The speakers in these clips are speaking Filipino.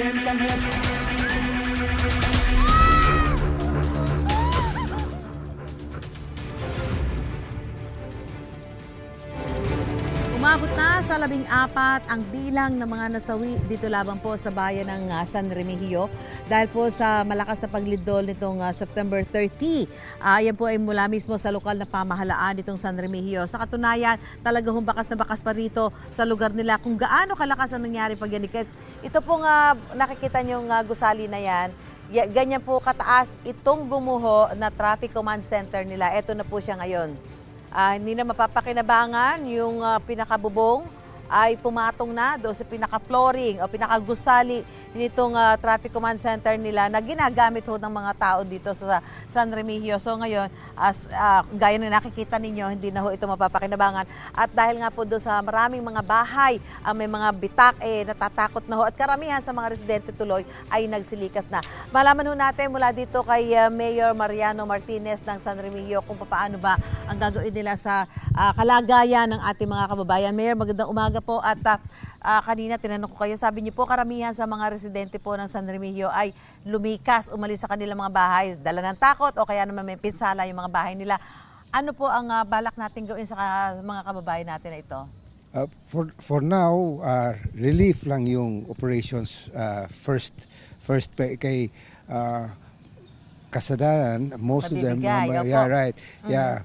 Umabot na sa 14 ang bilang ng mga nasawi dito lamang po sa bayan ng San Remigio dahil po sa malakas na paglindol nitong September 30. Yan po ay mula mismo sa lokal na pamahalaan nitong San Remigio. Sa katunayan, talagang bakas na bakas pa rito sa lugar nila kung gaano kalakas ang nangyari pagyanikit. Ito pong nakikita niyong gusali na yan. Ganyan po kataas itong gumuho na traffic command center nila. Ito na po siya ngayon. Hindi na mapapakinabangan yung pinakabubong ay pumatong na doon sa pinaka-flooring o pinaka-gusali nitong traffic command center nila na ginagamit ho ng mga tao dito sa San Remigio. So ngayon, gaya na nakikita ninyo, hindi na ho ito mapapakinabangan. At dahil nga po doon sa maraming mga bahay, may mga bitak, natatakot na ho. At karamihan sa mga residente tuloy ay nagsilikas na. Malaman ho natin mula dito kay Mayor Mariano Martinez ng San Remigio kung paano ba ang gagawin nila sa kalagayan ng ating mga kababayan. Mayor, magandang umaga po at kanina tinanong ko kayo, sabi niyo po karamihan sa mga residente po ng San Remigio ay lumikas, umalis sa kanilang mga bahay, dala ng takot o kaya naman may pinsala yung mga bahay nila. Ano po ang balak natin gawin sa mga kababayan natin na ito? For now, relief lang yung operations first kay kasadanan, most Mabibigay, of them, opo. yeah, right, yeah,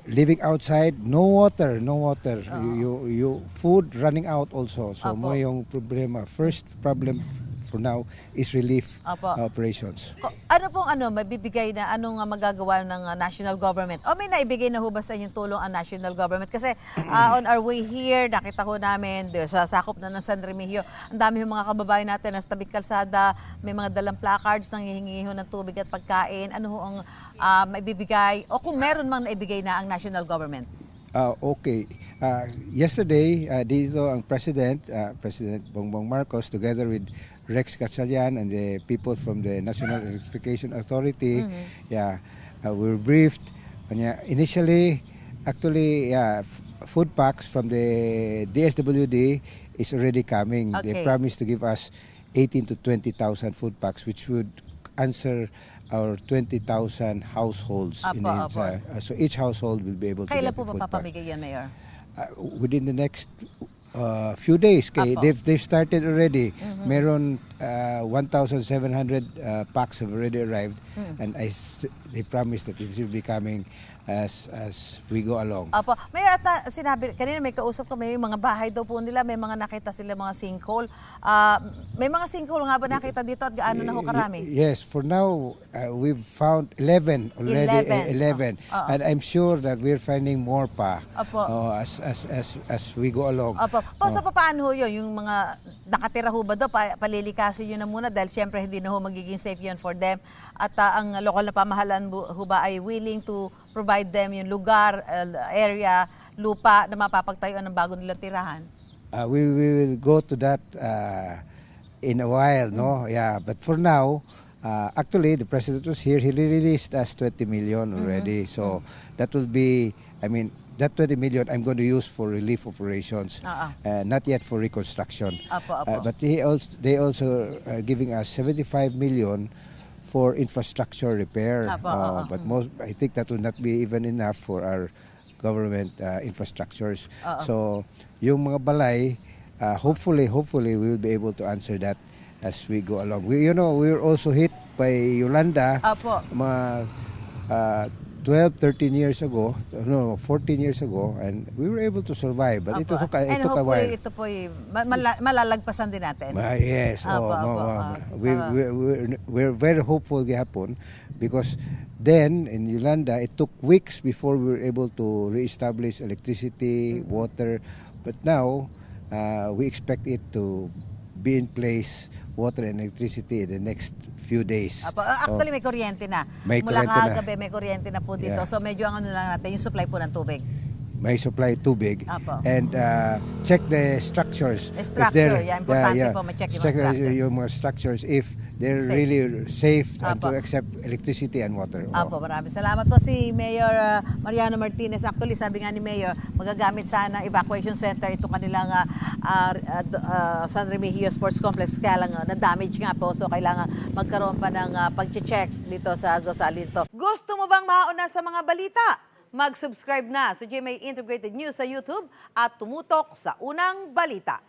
living outside, no water, you food running out also. So Opo. mo yung problema. First problem for now is relief Opo. operations. Ano pong mabibigay na anong magagawa ng national government? O may naibigay na ho ba sa inyong tulong ang national government? Kasi on our way here, nakita ko namin sa sakop na ng San Remigio, ang dami yung mga kababayan natin na sa tabing kalsada, may mga dalang placards nang hihingi ho ng tubig at pagkain. Ano ho ang maibibigay o kung meron mang naibigay na ang national government? Okay. Yesterday, dito ang President Bongbong Marcos, together with Rex Gatchalian and the people from the National Electrification Authority, we were briefed. Initially, actually, food packs from the DSWD is already coming. Okay. They promised to give us 18 to 20,000 food packs, which would answer our 20,000 households. Apo. So each household will be able to Kailan get po a food pack. mapapamigay yan, Mayor? Within the next few days. Apo. They've started already. Meron 1,700 packs have already arrived, and they promised that it will be coming as we go along. Apo. Mayor, at sinabi, kanina may kausap ko, may mga bahay daw po nila, may mga nakita sila mga sinkhole. May mga sinkhole nga ba nakita dito at gaano na ho karami? Yes, for now, we've found 11 already. 11. And I'm sure that we're finding more pa Apo. as we go along. Opo. So paano ho yun? Yung mga nakatira ho ba doon, palilikasin yun na muna dahil siyempre hindi na ho magiging safe yun for them. At ang lokal na pamahalaan ho ba ay willing to provide them yung lugar, area, lupa na mapapagtayuan ng bago nilang tirahan? We will go to that in a while, no? Yeah, but for now, actually, the president was here. He released us 20 million already. So that will be, that 20 million I'm going to use for relief operations, not yet for reconstruction. Apo. But they also are giving us 75 million for infrastructure repair. Apo. But I think that will not be even enough for our government infrastructures. So yung mga balay, hopefully we will be able to answer that as we go along. We were also hit by Yolanda Apo. mga 12, 13 years ago, 14 years ago, and we were able to survive. But it took a while. Ito po malalagpasan din natin. Yes, we're very hopeful gihapon because then in Yolanda it took weeks before we were able to reestablish electricity, water, but now we expect it to be in place, water and electricity in the next few days. Actually, may kuryente na. May Mula kuryente na. kagabi, may kuryente na po dito. Yeah. So medyo ang lang natin, yung supply po ng tubig. May supply tubig. Apo. And check the structures. Structure, importante po ma-check yung mga structure. Yung mga structures if they're Safe. really safe and Apo. to accept electricity and water. Oo. Apo, maraming salamat po si Mayor Mariano Martinez. Actually, sabi nga ni Mayor, magagamit sana evacuation center itong kanilang San Remigio Sports Complex. Kaya lang na-damage nga po. So, kailangan magkaroon pa ng pag-check dito sa Gosalinto. Gusto mo bang mauna sa mga balita? Mag-subscribe na sa GMA Integrated News sa YouTube at tumutok sa unang balita.